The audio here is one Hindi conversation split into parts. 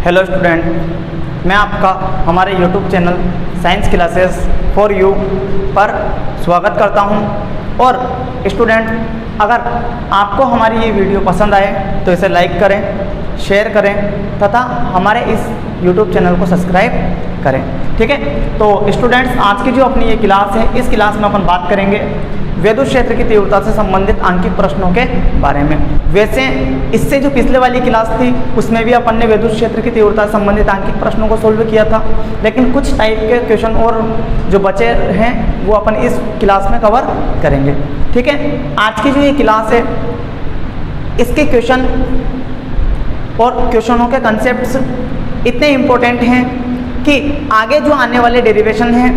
हेलो स्टूडेंट, मैं आपका हमारे YouTube channel science classes for you पर स्वागत करता हूं। और स्टूडेंट, अगर आपको हमारी ये वीडियो पसंद आए तो इसे लाइक करें, शेयर करें तथा हमारे इस यूट्यूब चैनल को सब्सक्राइब करें। ठीक है, तो स्टूडेंट्स, आज की जो अपनी ये क्लास है, इस क्लास में अपन बात करेंगे विद्युत क्षेत्र की तीव्रता से संबंधित आंकिक प्रश्नों के बारे में। वैसे इससे जो पिछले वाली क्लास थी उसमें भी अपन ने विद्युत क्षेत्र की तीव्रता से संबंधित आंकिक प्रश्नों को सोल्व किया था, लेकिन कुछ टाइप के क्वेश्चन और जो बचे हैं वो अपन इस क्लास में कवर करेंगे। ठीक है, आज की जो ये क्लास है इसके क्वेश्चन और क्वेश्चनों के कंसेप्ट्स इतने इम्पोर्टेंट हैं कि आगे जो आने वाले डेरिवेशन हैं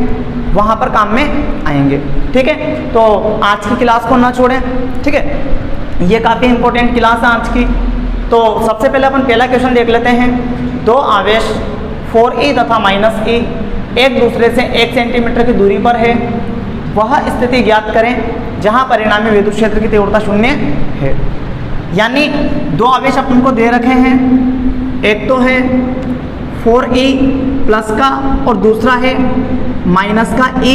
वहाँ पर काम में आएंगे। ठीक है, तो आज की क्लास को ना छोड़ें। ठीक है, ये काफ़ी इम्पोर्टेंट क्लास है आज की। तो सबसे पहले अपन पहला क्वेश्चन देख लेते हैं। दो आवेश 4e तथा -e एक दूसरे से 1 सेंटीमीटर की दूरी पर है, वह स्थिति ज्ञात करें जहाँ परिणामी विद्युत क्षेत्र की तीव्रता 0 है। यानी दो आवेश अपन को दे रखे हैं, एक तो है 4e प्लस का और दूसरा है माइनस का e।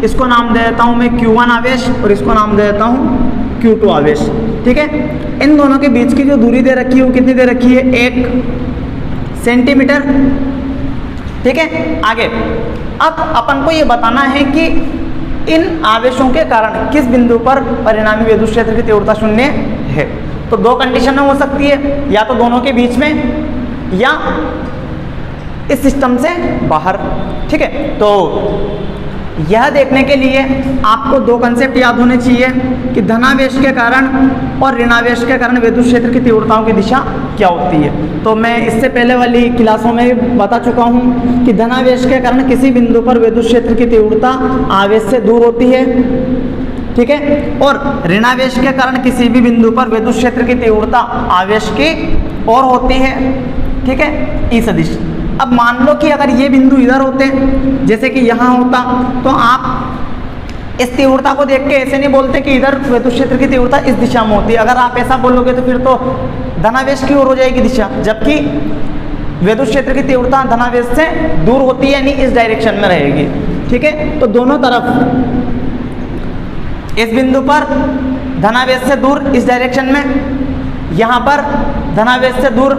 इसको नाम दे देता हूँ मैं Q1 आवेश और इसको नाम दे देता हूँ Q2 आवेश। ठीक है, इन दोनों के बीच की जो दूरी दे रखी है वो कितनी दे रखी है? 1 सेंटीमीटर। ठीक है, आगे अब अपन को ये बताना है कि इन आवेशों के कारण किस बिंदु पर परिणामी विद्युत क्षेत्र की तीव्रता 0 है। तो दो कंडीशन हो सकती है, या तो दोनों के बीच में या इस सिस्टम से बाहर। ठीक है, तो यह देखने के लिए आपको दो कंसेप्ट याद होने चाहिए कि धनावेश के कारण और ऋणावेश के कारण विद्युत क्षेत्र की तीव्रताओं की दिशा क्या होती है। तो मैं इससे पहले वाली क्लासों में बता चुका हूं कि धनावेश के कारण किसी बिंदु पर विद्युत क्षेत्र की तीव्रता आवेश से दूर होती है। ठीक है, और ऋणावेश के कारण किसी भी बिंदु पर विद्युत क्षेत्र की तीव्रता आवेश की ओर होती है। ठीक है, ई सदिश। अब मान लो कि अगर ये बिंदु इधर होते, जैसे कि यहाँ होता, तो आप इस तीव्रता को देख के ऐसे नहीं बोलते कि इधर विद्युत क्षेत्र की तीव्रता इस दिशा में होती है। अगर आप ऐसा बोलोगे तो फिर तो धनावेश की ओर हो जाएगी दिशा, जबकि विद्युत क्षेत्र की तीव्रता धनावेश से दूर होती है, यानी इस डायरेक्शन में रहेगी। ठीक है, तो दोनों तरफ इस बिंदु पर धनावेश से दूर इस डायरेक्शन में, यहाँ पर धनावेश से दूर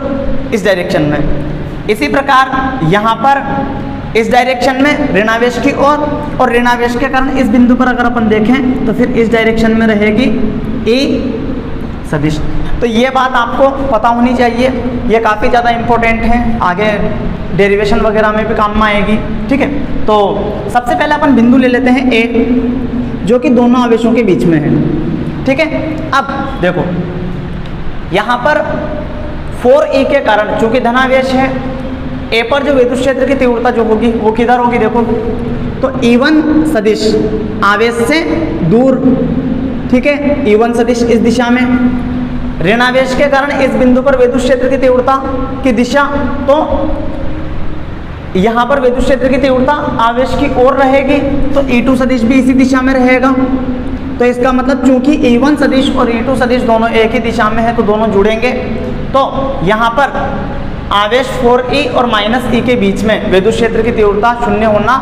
इस डायरेक्शन में। इसी प्रकार यहाँ पर इस डायरेक्शन में ऋणावेश की ओर, और ऋणावेश के कारण इस बिंदु पर अगर अपन देखें तो फिर इस डायरेक्शन में रहेगी ई सदिश। तो ये बात आपको पता होनी चाहिए, ये काफ़ी ज़्यादा इम्पोर्टेंट है, आगे डेरिवेशन वगैरह में भी काम में आएगी। ठीक है, तो सबसे पहले अपन बिंदु ले लेते हैं ए, जो कि दोनों आवेशों के बीच में है। ठीक है, अब देखो यहाँ पर 4e के कारण चूंकि धनावेश है, ए पर जो विद्युत क्षेत्र की तीव्रता जो होगी वो किधर होगी? देखो तो E1 सदिश आवेश से दूर। ठीक है, E1 सदिश इस दिशा में, ऋणावेश के कारण इस बिंदु पर विद्युत क्षेत्र की तीव्रता की दिशा, तो यहाँ पर विद्युत क्षेत्र की तीव्रता आवेश की ओर रहेगी, तो E2 सदिश भी इसी दिशा में रहेगा। तो इसका मतलब चूंकि E1 सदिश और E2 सदिश दोनों एक ही दिशा में है तो दोनों जुड़ेंगे। तो यहाँ पर आवेश 4e और -e के बीच में विद्युत क्षेत्र की तीव्रता 0 होना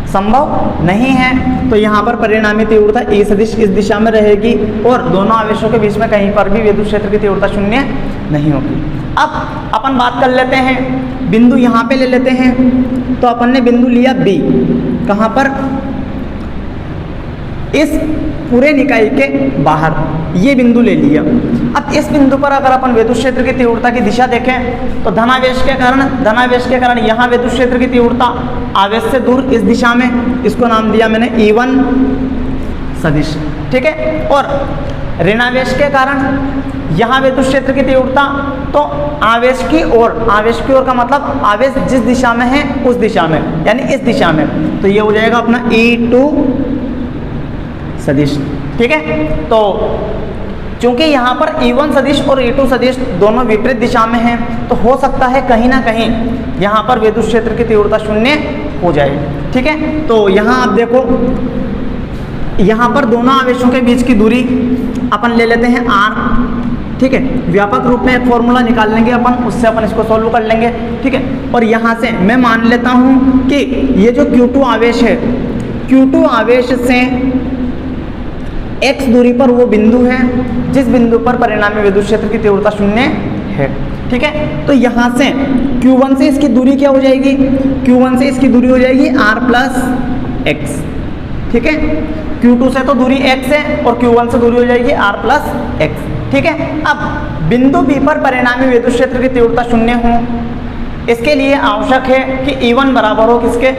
संभव नहीं है। तो यहाँ पर परिणामी तीव्रता E सदिश इस दिशा में रहेगी और दोनों आवेशों के बीच में कहीं पर भी विद्युत क्षेत्र की तीव्रता 0 नहीं होगी। अब अपन बात कर लेते हैं, बिंदु यहाँ पे ले लेते हैं। तो अपन ने बिंदु लिया B, कहाँ पर? इस पूरे निकाय के बाहर ये बिंदु ले लिया। अब इस बिंदु पर अगर अपन विद्युत क्षेत्र की तीव्रता की दिशा देखें तो धनावेश के कारण यहाँ विद्युत क्षेत्र की तीव्रता आवेश से दूर इस दिशा में, इसको नाम दिया मैंने E1 सदिश। ठीक है, और ऋणावेश के कारण यहाँ विद्युत क्षेत्र की तीव्रता तो आवेश की ओर का मतलब आवेश जिस दिशा में है उस दिशा में, यानी इस दिशा में, तो ये हो जाएगा अपना E2 सदिश। ठीक है, तो चूंकि यहाँ पर E1 सदिश और E2 सदिश दोनों विपरीत दिशा में हैं, तो हो सकता है कहीं ना कहीं यहाँ पर विद्युत क्षेत्र की तीव्रता 0 हो जाए। ठीक है, तो यहाँ आप देखो, यहाँ पर दोनों आवेशों के बीच की दूरी अपन ले लेते हैं r। ठीक है। व्यापक रूप में एक फॉर्मूला निकाल लेंगे अपन, उससे अपन इसको सॉल्व कर लेंगे, ठीक है। और यहाँ से मैं मान लेता हूँ कि ये जो Q2 आवेश है, Q2 आवेश से x दूरी पर वो बिंदु है जिस बिंदु पर परिणामी विद्युत क्षेत्र की तीव्रता 0 है, ठीक है। तो यहाँ से Q1 से इसकी दूरी क्या हो जाएगी, Q1 से इसकी दूरी हो जाएगी r प्लस एक्स, ठीक है। Q2 से तो दूरी x है और Q1 से दूरी हो जाएगी r प्लस एक्स, ठीक है। अब बिंदु B पर परिणामी विद्युत क्षेत्र की तीव्रता 0 हो, इसके लिए आवश्यक है कि E1 बराबर हो किसके,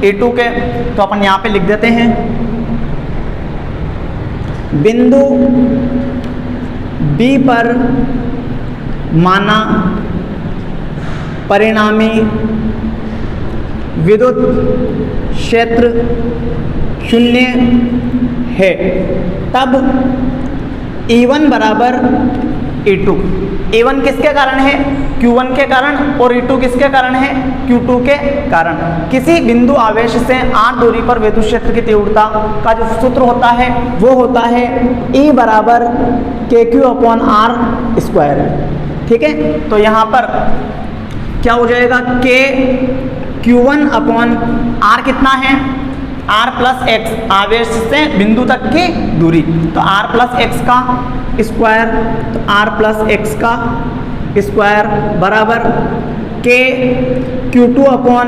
E2 के। तो अपन यहाँ पे लिख देते हैं बिंदु B पर माना परिणामी विद्युत क्षेत्र 0 है, तब E1 बराबर E2। E1 किसके कारण है, Q1 के कारण, और E2 किसके कारण है, Q2 के कारण। किसी बिंदु आवेश से r दूरी पर विद्युत क्षेत्र की तीव्रता का जो सूत्र होता है वो होता है E बराबर KQ अपॉन R स्क्वायर, ठीक है। तो यहाँ पर क्या हो जाएगा, Q1 अपॉन R कितना है, r प्लस एक्स, आवेश से बिंदु तक की दूरी, तो r प्लस एक्स का स्क्वायर, तो r प्लस एक्स का स्क्वायर बराबर Q2 upon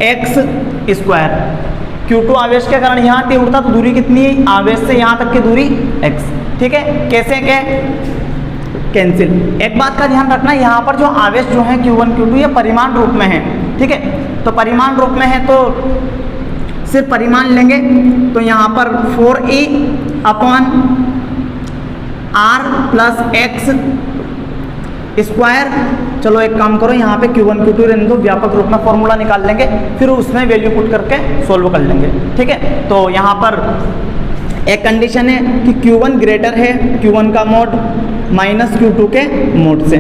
x square. Q2 आवेश के कारण यहाँ तीव्रता, तो दूरी कितनी है, आवेश से यहाँ तक की दूरी x, ठीक है। कैसे के कैंसिल। एक बात का ध्यान रखना, यहाँ पर जो आवेश जो है Q1 Q2 ये परिमाण रूप में है, ठीक है। तो परिमाण रूप में है तो सिर्फ परिमाण लेंगे, तो यहाँ पर 4e upon r plus x square. चलो एक काम करो, यहाँ पे Q1 Q2 रहने दो, व्यापक रूप में फॉर्मूला निकाल लेंगे, फिर उसमें वैल्यू पुट करके सोल्व कर लेंगे, ठीक है। तो यहाँ पर एक कंडीशन है कि Q1 ग्रेटर है Q1 का मोड माइनस Q2 के मोड से,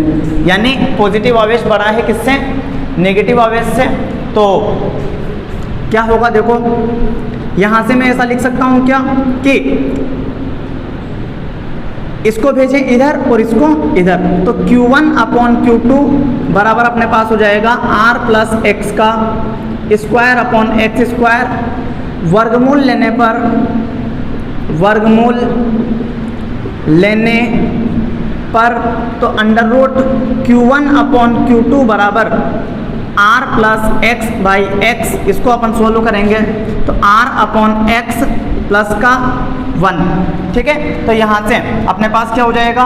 यानी पॉजिटिव आवेश बड़ा है किससे, नेगेटिव आवेश से। तो क्या होगा, देखो यहाँ से मैं ऐसा लिख सकता हूँ क्या कि इसको भेजें इधर और इसको इधर, तो Q1 अपॉन Q2 बराबर अपने पास हो जाएगा r प्लस एक्स का स्क्वायर अपॉन एक्स स्क्वायर, वर्गमूल लेने पर तो under root Q1 upon Q2 बराबर r plus x by x, इसको अपन सोल्व करेंगे तो r अपॉन एक्स प्लस का 1, ठीक है। तो यहाँ से अपने पास क्या हो जाएगा,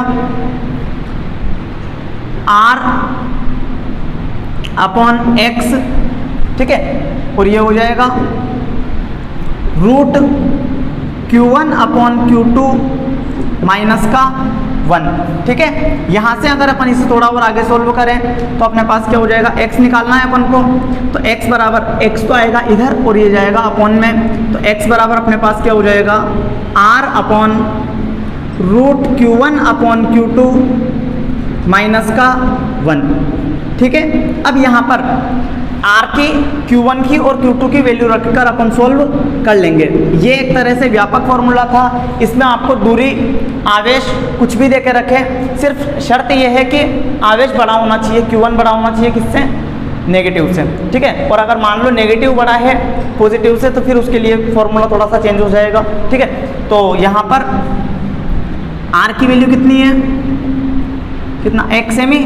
r अपॉन एक्स, ठीक है, और ये हो जाएगा root Q1 upon Q2 minus का 1, ठीक है। यहाँ से अगर अपन इसे थोड़ा और आगे सोल्व करें तो अपने पास क्या हो जाएगा, x निकालना है अपन को, तो x बराबर x तो आएगा इधर और ये जाएगा अपॉन में, तो x बराबर अपने पास क्या हो जाएगा r upon root Q1 upon Q2 minus का 1, ठीक है। अब यहाँ पर r की, Q1 की और Q2 की वैल्यू रखकर अपन सोल्व कर लेंगे। ये एक तरह से व्यापक फॉर्मूला था, इसमें आपको दूरी, आवेश कुछ भी देके रखे, सिर्फ शर्त यह है कि आवेश बड़ा होना चाहिए, Q1 बड़ा होना चाहिए किससे, नेगेटिव से, ठीक है। और अगर मान लो नेगेटिव बड़ा है पॉजिटिव से तो फिर उसके लिए फॉर्मूला थोड़ा सा चेंज हो जाएगा, ठीक है। तो यहाँ पर r की वैल्यू कितनी है, कितना, x सेमी,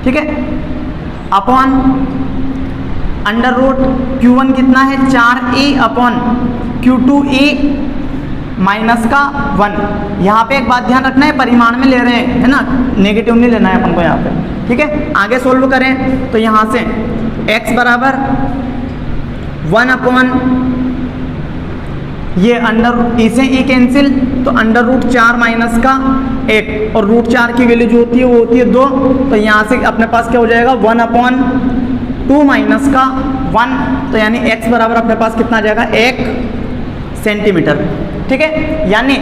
ठीक है, अपॉन अंडर रूट Q1 कितना है 4e अपॉन Q2e माइनस का 1। यहाँ पे एक बात ध्यान रखना है, परिमाण में ले रहे हैं, है ना, नेगेटिव नहीं लेना है अपन को यहाँ पे, ठीक है। आगे सोल्व करें तो यहाँ से x बराबर 1 अपॉन ये अंडर, इसे e कैंसिल, तो अंडर रूट 4 माइनस का 1, और रूट 4 की वैल्यू जो होती है वो होती है 2, तो यहाँ से अपने पास क्या हो जाएगा 1 अपॉन 2 माइनस का 1, तो यानी x बराबर अपने पास कितना आ जाएगा 1 सेंटीमीटर, ठीक है। यानी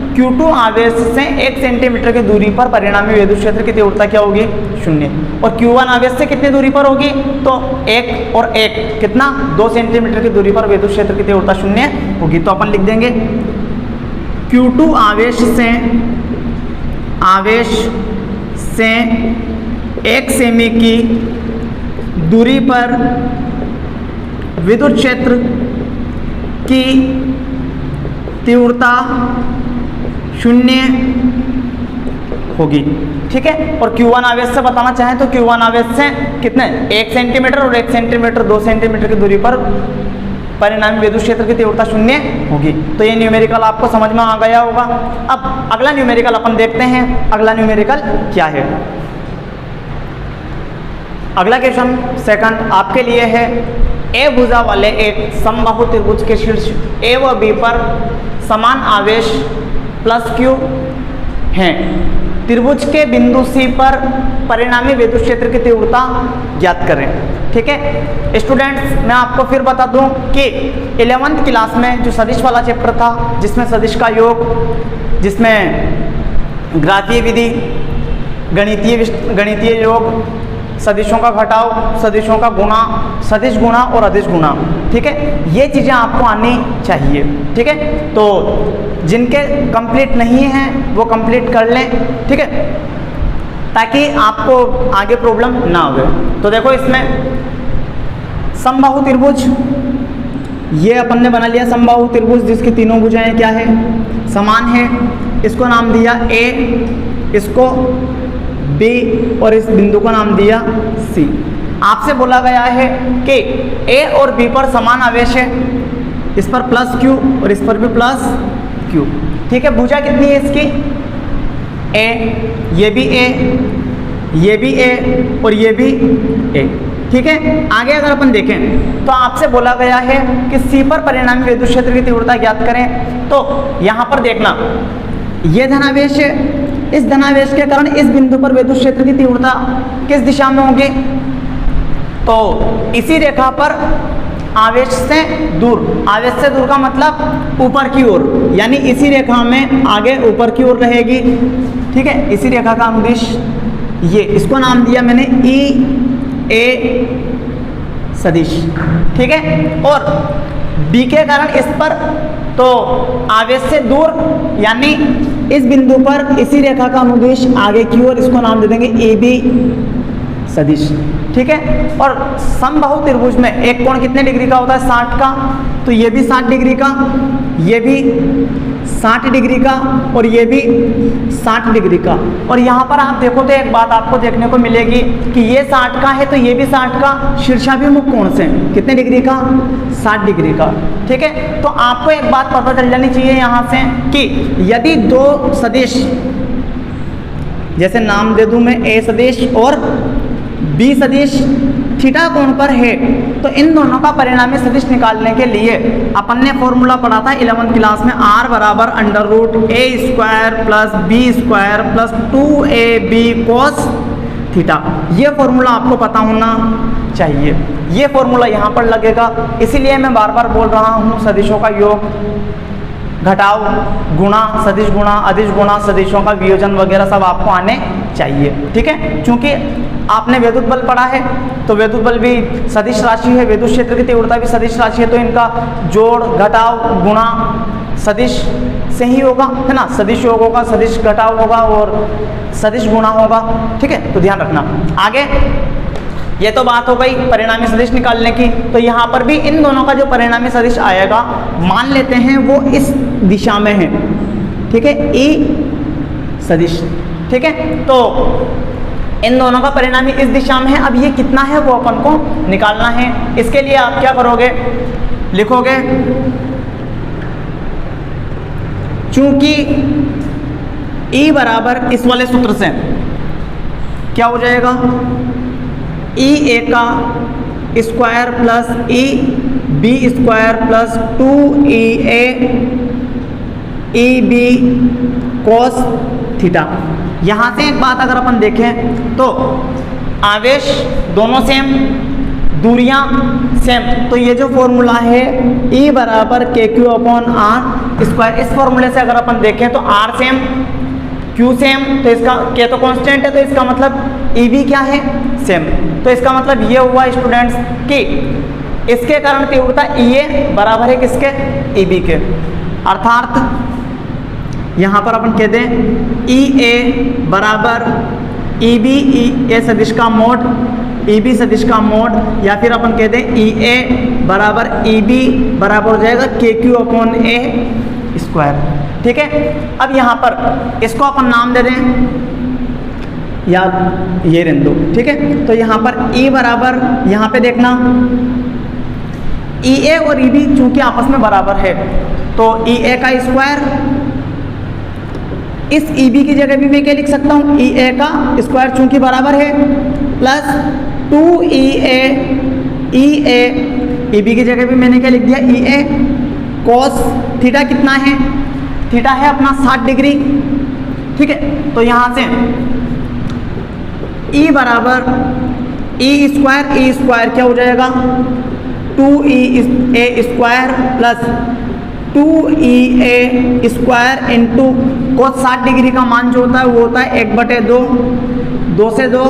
Q2 आवेश से 1 सेंटीमीटर की दूरी पर परिणामी विद्युत क्षेत्र की तीव्रता क्या होगी, 0, और Q1 आवेश से कितनी दूरी पर होगी, तो 1 और 1 कितना, 2 सेंटीमीटर की दूरी पर विद्युत क्षेत्र की तीव्रता 0 होगी। तो अपन लिख देंगे Q2 आवेश से आवेश से 1 सेमी की दूरी पर विद्युत क्षेत्र की तीव्रता 0 होगी। ठीक है, और Q1 आवेश से बताना चाहें तो Q1 आवेश से कितने 1 सेंटीमीटर और 1 सेंटीमीटर 2 सेंटीमीटर की दूरी पर परिणामी विद्युत क्षेत्र की तीव्रता 0 होगी। तो ये न्यूमेरिकल आपको समझ में आ गया होगा। अब अगला न्यूमेरिकल अपन देखते हैं, अगला न्यूमेरिकल क्या है। अगला क्वेश्चन सेकंड आपके लिए है, ए भुजा वाले एक समबाहु त्रिभुज के शीर्ष ए व बी पर समान आवेश प्लस Q हैं। त्रिभुज के बिंदु C पर परिणामी विद्युत क्षेत्र की तीव्रता ज्ञात करें। ठीक है स्टूडेंट्स, मैं आपको फिर बता दूं कि 11th क्लास में जो सदिश वाला चैप्टर था, जिसमें सदिश का योग, जिसमें ग्राफीय विधि, गणितीय योग, सदिशों का घटाव, सदिशों का गुणा, सदिश गुणा और अदिश गुणा, ठीक है, ये चीज़ें आपको आनी चाहिए। ठीक है, तो जिनके कंप्लीट नहीं हैं वो कंप्लीट कर लें। ठीक है, ताकि आपको आगे प्रॉब्लम ना हो। तो देखो इसमें समबाहु त्रिभुज ये अपन ने बना लिया, समबाहु त्रिभुज जिसकी तीनों भुजाएं क्या है, समान है। इसको नाम दिया A, इसको B और इस बिंदु को नाम दिया C। आपसे बोला गया है कि A और B पर समान आवेश है, इस पर प्लस Q और इस पर भी प्लस Q। ठीक है, भुजा कितनी है इसकी A, ये भी A, ये भी A और ये भी A। ठीक है, आगे अगर अपन देखें तो आपसे बोला गया है कि C पर परिणामी विद्युत क्षेत्र की तीव्रता ज्ञात करें। तो यहाँ पर देखना, ये धनावेश है, इस धनावेश के कारण इस बिंदु पर विद्युत क्षेत्र की तीव्रता किस दिशा में होगी, तो इसी रेखा पर आवेश से दूर, आवेश से दूर का मतलब ऊपर की ओर, यानी इसी रेखा में आगे ऊपर की ओर रहेगी। ठीक है, इसी रेखा का अनुदिश ये, इसको नाम दिया मैंने ई ए सदिश। ठीक है, और बी के कारण इस पर तो आवेश से दूर, यानी इस बिंदु पर इसी रेखा का अनुदिश आगे की ओर, इसको नाम दे देंगे ए बी सदिश। ठीक है, और समबाहु त्रिभुज में एक कोण कितने डिग्री का होता है, 60 का, तो ये भी 60 डिग्री का, ये भी 60 डिग्री का और ये भी 60 डिग्री का। और यहाँ पर आप देखो तो एक बात आपको देखने को मिलेगी कि ये 60 का है तो ये भी 60 का, शीर्षाभिमुख कोण से कितने डिग्री का, 60 डिग्री का। ठीक है, तो आपको एक बात पता चल जानी चाहिए यहाँ से कि यदि दो सदिश, जैसे नाम दे दूं मैं A सदिश और B सदिश थीटा कोण पर है, तो इन दोनों का परिणामी सदिश निकालने के लिए अपन ने फॉर्मूला पढ़ा था 11th क्लास में, R बराबर √a² plus b² plus 2ab cos theta. ये फॉर्मूला आपको पता होना चाहिए, ये फॉर्मूला यहाँ पर लगेगा। इसीलिए मैं बार बार बोल रहा हूँ, सदिशों का योग, घटाव, गुणा, सदिश गुणा, अदिश गुणा, सदिशों का वियोजन वगैरह सब आपको आने चाहिए। ठीक है, क्योंकि आपने विद्युत बल पढ़ा है, तो विद्युत बल भी सदिश राशि है, विद्युत क्षेत्र की तीव्रता भी सदिश राशि है, तो इनका जोड़, घटाव, गुणा सदिश से ही होगा, है ना। सदिश योग होगा, सदिश घटाव होगा और सदिश गुणा होगा। ठीक है, तो ध्यान रखना। आगे ये तो बात हो गई परिणामी सदिश निकालने की, तो यहाँ पर भी इन दोनों का जो परिणामी सदिश आएगा, मान लेते हैं वो इस दिशा में है। ठीक है, E सदिश। ठीक है, तो इन दोनों का परिणामी इस दिशा में है। अब ये कितना है वो अपन को निकालना है। इसके लिए आप क्या करोगे, लिखोगे चूंकि E बराबर इस वाले सूत्र से क्या हो जाएगा, E A का square plus E B square plus 2EA EB cos theta. यहाँ से एक बात अगर अपन देखें तो आवेश दोनों सेम, दूरियां सेम, तो ये जो फॉर्मूला है E बराबर KQ/R स्क्वायर, इस फॉर्मूले से अगर अपन देखें तो R सेम, Q सेम, तो इसका K तो कांस्टेंट है, तो इसका मतलब EB क्या है, सेम। तो इसका मतलब ये हुआ स्टूडेंट्स कि इसके कारण तीव्रता EA बराबर है किसके, EB के। अर्थात यहाँ पर अपन कहते हैं ई ए बराबर ई बी, ई ए सदिश का मोड, ई बी सदिश का मोड, या फिर अपन कहते हैं ई ए बराबर ई बी बराबर हो जाएगा के क्यू अपॉन ए स्क्वायर। ठीक है, अब यहाँ पर इसको अपन नाम दे दें या ये रहने दो। ठीक है, तो यहाँ पर E बराबर, यहाँ पे देखना ई ए और ई बी चूंकि आपस में बराबर है तो ई ए का स्क्वायर, इस ई बी की जगह भी मैं क्या लिख सकता हूँ, ई ए का स्क्वायर चूंकि बराबर है, प्लस 2 ई बी की जगह भी मैंने क्या लिख दिया, ई ए कॉस थीटा कितना है, थीटा है अपना 60 डिग्री। ठीक है, तो यहाँ से E बराबर ई स्क्वायर क्या हो जाएगा, 2E a square plus 2E square into cos 60 degree का मान जो होता है वो होता है 1/2, 2 से 2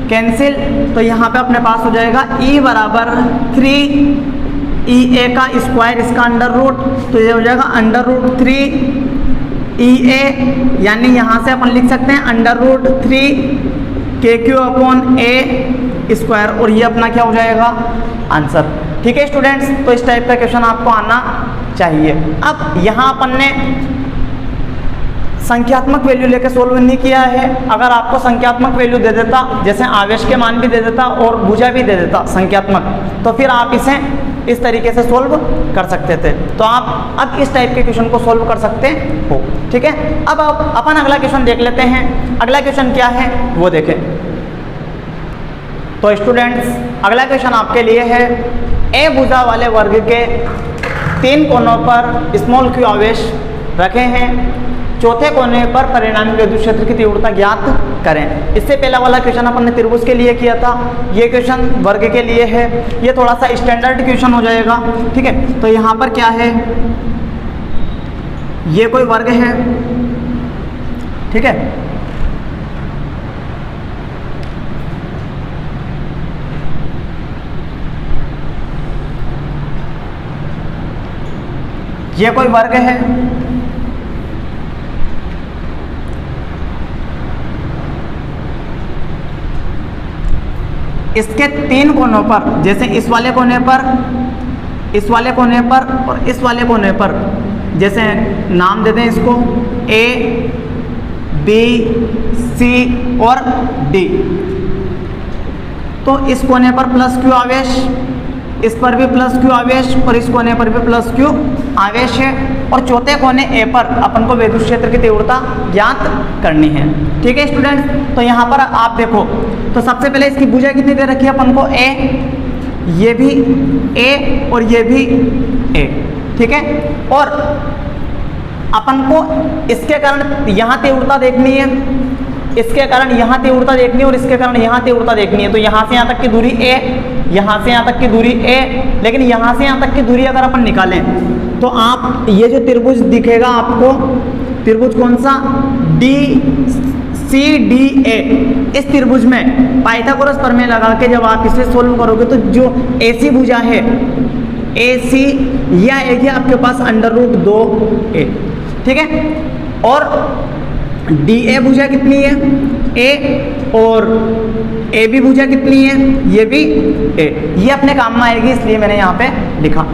कैंसिल, तो यहाँ पे अपने पास हो जाएगा E बराबर 3E का स्क्वायर, इसका अंडर रूट, तो ये हो जाएगा अंडर रूट 3E यानी यहाँ से अपन लिख सकते हैं अंडर रूट 3 के क्यू अपॉन ए स्क्वायर, और ये अपना क्या हो जाएगा आंसर। ठीक है स्टूडेंट्स, तो इस टाइप का क्वेश्चन आपको आना चाहिए। अब यहाँ अपन ने संख्यात्मक वैल्यू लेकर सोल्व नहीं किया है, अगर आपको संख्यात्मक वैल्यू दे देता, जैसे आवेश के मान भी दे देता और भुजा भी दे देता संख्यात्मक, तो फिर आप इसे इस तरीके से सोल्व कर सकते थे, तो आप अब इस टाइप के क्वेश्चन को सोल्व कर सकते हो। ठीक है, अब अपन अगला क्वेश्चन देख लेते हैं। अगला क्वेश्चन क्या है वो देखें। तो स्टूडेंट्स अगला क्वेश्चन आपके लिए है, ए भुजा वाले वर्ग के 3 कोनों पर स्मॉल क्यू आवेश रखे हैं, चौथे कोने पर परिणामी विद्युत क्षेत्र की तीव्रता ज्ञात करें। इससे पहला वाला क्वेश्चन अपन ने त्रिभुज के लिए किया था, ये क्वेश्चन वर्ग के लिए है, ये थोड़ा सा स्टैंडर्ड क्वेश्चन हो जाएगा। ठीक है, तो यहाँ पर क्या है, ये कोई वर्ग है। ठीक है, ये कोई वर्ग है, इसके 3 कोनों पर, जैसे इस वाले कोने पर, इस वाले कोने पर और इस वाले कोने पर, जैसे नाम देते हैं इसको ए बी सी और डी, तो इस कोने पर प्लस क्यू आवेश, इस पर भी प्लस क्यू आवेश और इस कोने पर भी प्लस क्यू आवेश है, और चौथे कोने ए पर अपन को विद्युत क्षेत्र की तीव्रता ज्ञात करनी है। ठीक है स्टूडेंट्स, तो यहाँ पर आप देखो, तो सबसे पहले इसकी भुजा कितनी दे रखी है अपन को, ए, ये भी ए और ये भी ए। ठीक है, और अपन को इसके कारण यहाँ तीव्रता देखनी है, इसके कारण यहाँ तीव्रता देखनी है और इसके कारण यहाँ तीव्रता देखनी है, तो यहाँ से यहाँ तक की दूरी ए, यहाँ से यहाँ तक की दूरी ए, लेकिन यहाँ से यहाँ तक की दूरी अगर अपन निकालें तो आप ये जो त्रिभुज दिखेगा आपको, त्रिभुज कौन सा, डी सी डी ए, इस त्रिभुज में पाइथागोरस प्रमेय लगा के जब आप इसे सोल्व करोगे तो जो AC भुजा है, AC यह आएगी आपके पास अंडर रूट 2a। ठीक है, और DA भुजा कितनी है, A, और AB भुजा कितनी है, ये भी A, ये अपने काम में आएगी, इसलिए मैंने यहाँ पे लिखा।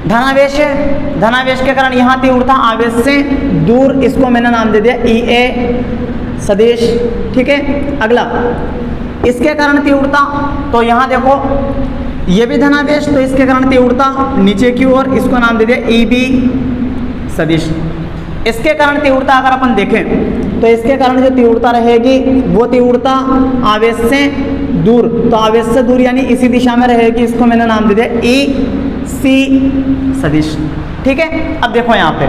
धनावेश है, धनावेश के कारण यहाँ तीव्रता आवेश से दूर, इसको मैंने नाम दे दिया EA सदिश। ठीक है, अगला इसके कारण तीव्रता, तो यहाँ देखो ये भी धनावेश, तो इसके कारण तीव्रता नीचे की ओर, इसको नाम दे दिया EB सदिश। इसके कारण तीव्रता अगर अपन देखें तो इसके कारण जो तीव्रता रहेगी वो तीव्रता आवेश से दूर, तो आवेश से दूर यानी इसी दिशा में रहेगी, इसको मैंने नाम दे दिया EC सदिश। ठीक है, अब देखो यहाँ पे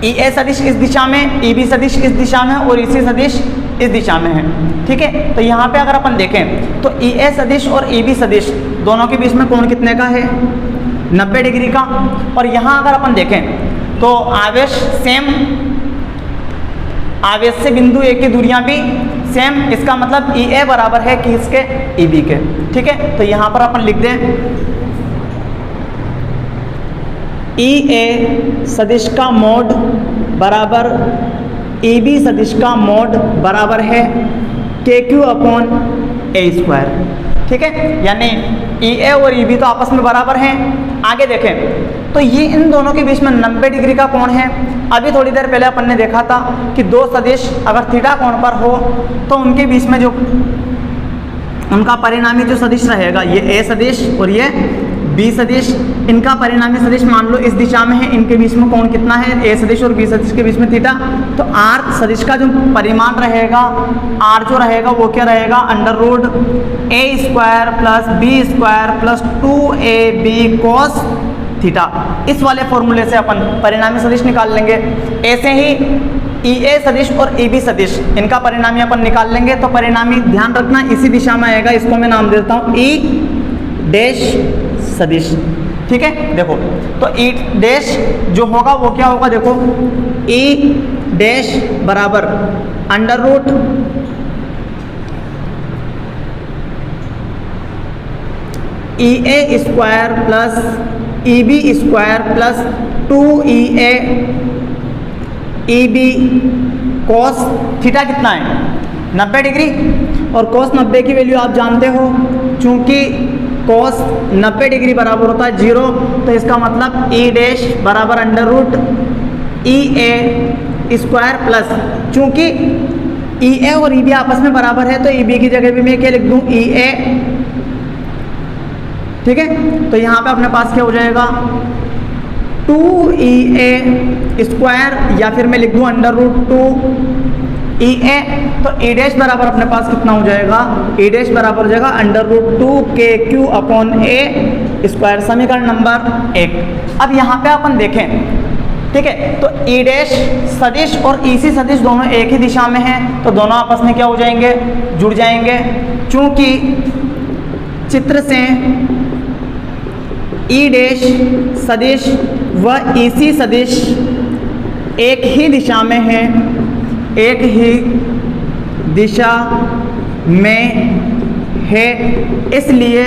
EA सदिश इस दिशा में, EB सदिश इस दिशा में और EC सदिश इस दिशा में है। ठीक है, तो यहाँ पे अगर अपन देखें तो EA सदिश और EB सदिश दोनों के बीच में कोण कितने का है, 90 डिग्री का, और यहाँ अगर अपन देखें तो आवेश सेम, आवेश से बिंदु ए की दूरियां भी सेम, इसका मतलब EA बराबर है कि इसके EB के। ठीक है, तो यहाँ पर अपन लिख दें ई ए सदिश का मोड बराबर ई बी सदिश का मोड बराबर है के क्यू अपॉन ए स्क्वायर। ठीक है, यानी ई ए और ई बी तो आपस में बराबर हैं। आगे देखें तो ये इन दोनों के बीच में 90 डिग्री का कोण है। अभी थोड़ी देर पहले अपन ने देखा था कि दो सदिश अगर थीटा कोण पर हो तो उनके बीच में जो उनका परिणामी जो सदिश रहेगा, ये ए सदिश और ये बी सदिश, इनका परिणामी सदिश मान लो इस दिशा में है, इनके बीच में कोण कितना है, ए सदिश और बी सदिश के बीच में थीटा। तो आर सदिश का जो परिमाण रहेगा, आर जो रहेगा वो क्या रहेगा, under root a square plus B square plus 2ab cos theta. इस वाले फॉर्मूले से अपन परिणामी सदिश निकाल लेंगे। ऐसे ही ई ए सदिश और ई बी सदिश, इनका परिणामी अपन निकाल लेंगे। तो परिणामी ध्यान रखना इसी दिशा में आएगा, इसको मैं नाम देता हूँ ई डैश सदिश। ठीक है, देखो तो ई डैश जो होगा वो क्या होगा, देखो ई डैश बराबर under root e a square plus e b square plus 2EA e b cos theta कितना है 90 डिग्री, और कॉस 90 की वैल्यू आप जानते हो, चूंकि कॉस 90 डिग्री बराबर होता है 0, तो इसका मतलब ई डैश बराबर under root e a square plus, चूंकि ई ए और ई बी आपस में बराबर है तो ई बी की जगह भी मैं क्या लिख दूँ, ई ए। ठीक है, तो यहाँ पे अपने पास क्या हो जाएगा 2EA स्क्वायर, या फिर मैं लिख दूँ अंडर रूट 2EA। तो ई डैश बराबर अपने पास कितना हो जाएगा, ई डैश बराबर हो जाएगा अंडर रूट 2KQ अपॉन ए स्क्वायर, समीकरण नंबर 1। अब यहाँ पे अपन देखें, ठीक है, तो ई डैश सदिश और ई सी सदिश दोनों एक ही दिशा में हैं, तो दोनों आपस में क्या हो जाएंगे, जुड़ जाएंगे। चूंकि चित्र से ई डैश सदिश व ई सी सदिश एक ही दिशा में है, एक ही दिशा में है, इसलिए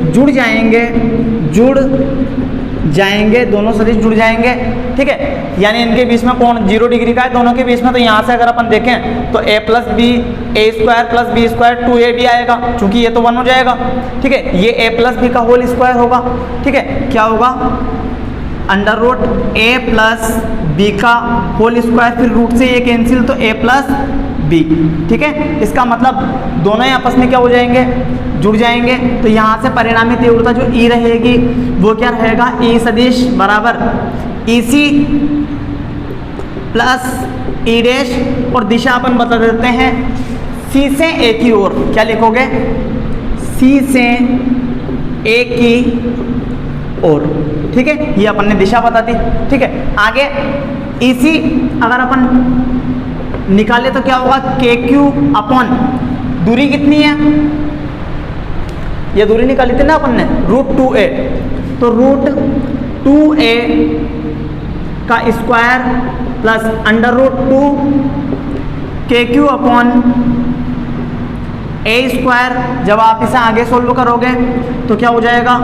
जुड़ जाएंगे, दोनों सदिश जुड़ जाएंगे। ठीक है, यानी इनके बीच में कोण 0 डिग्री का है दोनों के बीच में। तो यहाँ से अगर अपन देखें तो a plus B A square plus B square 2ab आएगा, चूंकि ये तो 1 हो जाएगा। ठीक है, ये a प्लस बी का होल स्क्वायर होगा। ठीक है, क्या होगा under root a plus B का होल स्क्वायर, फिर रूट से ये कैंसिल तो a प्लस बी। ठीक है, इसका मतलब दोनों ही आपस में क्या हो जाएंगे, जुड़ जाएंगे। तो यहाँ से परिणामी तीव्रता जो E रहेगी वो क्या रहेगा, E सदिश बराबर ई सी प्लस ई डैश, और दिशा अपन बता देते हैं C से A की ओर। क्या लिखोगे, C से A की ओर। ठीक है, ये अपन ने दिशा बता दी। ठीक है, आगे ई सी अगर अपन निकाले तो क्या होगा, KQ अपॉन दूरी कितनी है, ये दूरी निकाली थी ना अपन ने, रूट 2a। तो रूट 2a का square plus under root 2KQ upon a square. जब आप इसे आगे सोल्व करोगे तो क्या हो जाएगा,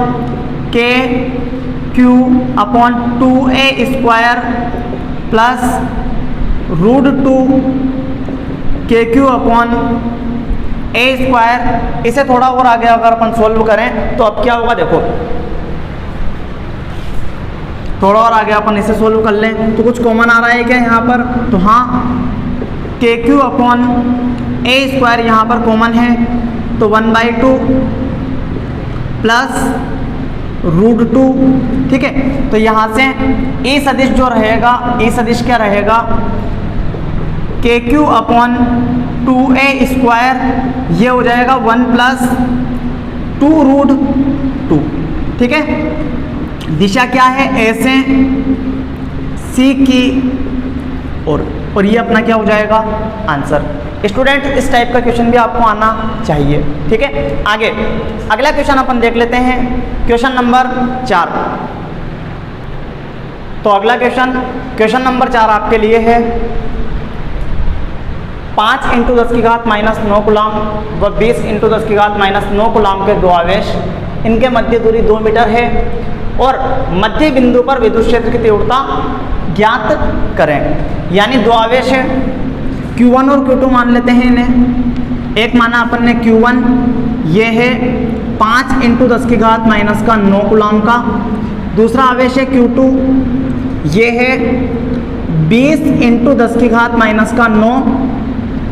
KQ upon 2a square plus root 2KQ upon a square. इसे थोड़ा और आगे अगर अपन सोल्व करें तो अब क्या होगा, देखो थोड़ा और आगे अपन इसे सोल्व कर लें तो कुछ कॉमन आ रहा है क्या यहाँ पर, तो हाँ KQ अपॉन a स्क्वायर यहाँ पर कॉमन है, तो 1/2 प्लस रूट 2। ठीक है, तो यहाँ से E सदिश जो रहेगा, E सदिश क्या रहेगा, KQ अपॉन 2a स्क्वायर, ये हो जाएगा 1 प्लस 2 रूट 2। ठीक है, दिशा क्या है, A से C की और ये अपना क्या हो जाएगा, आंसर। स्टूडेंट इस टाइप का क्वेश्चन भी आपको आना चाहिए। ठीक है, आगे अगला क्वेश्चन अपन देख लेते हैं, क्वेश्चन नंबर 4। तो अगला क्वेश्चन नंबर 4 आपके लिए है 5 × 10⁻⁻9 कूलम व 20 × 10⁻⁻9 कूलम के दो आवेश, इनके मध्य दूरी 2 मीटर है और मध्य बिंदु पर विद्युत क्षेत्र की तीव्रता ज्ञात करें। यानी दो आवेश है Q1 और Q2 मान लेते हैं इन्हें। एक माना अपन ने Q1, ये है 5 × 10⁻⁻9 कूलम का। दूसरा आवेश है Q2, ये है 20 × 10⁻⁹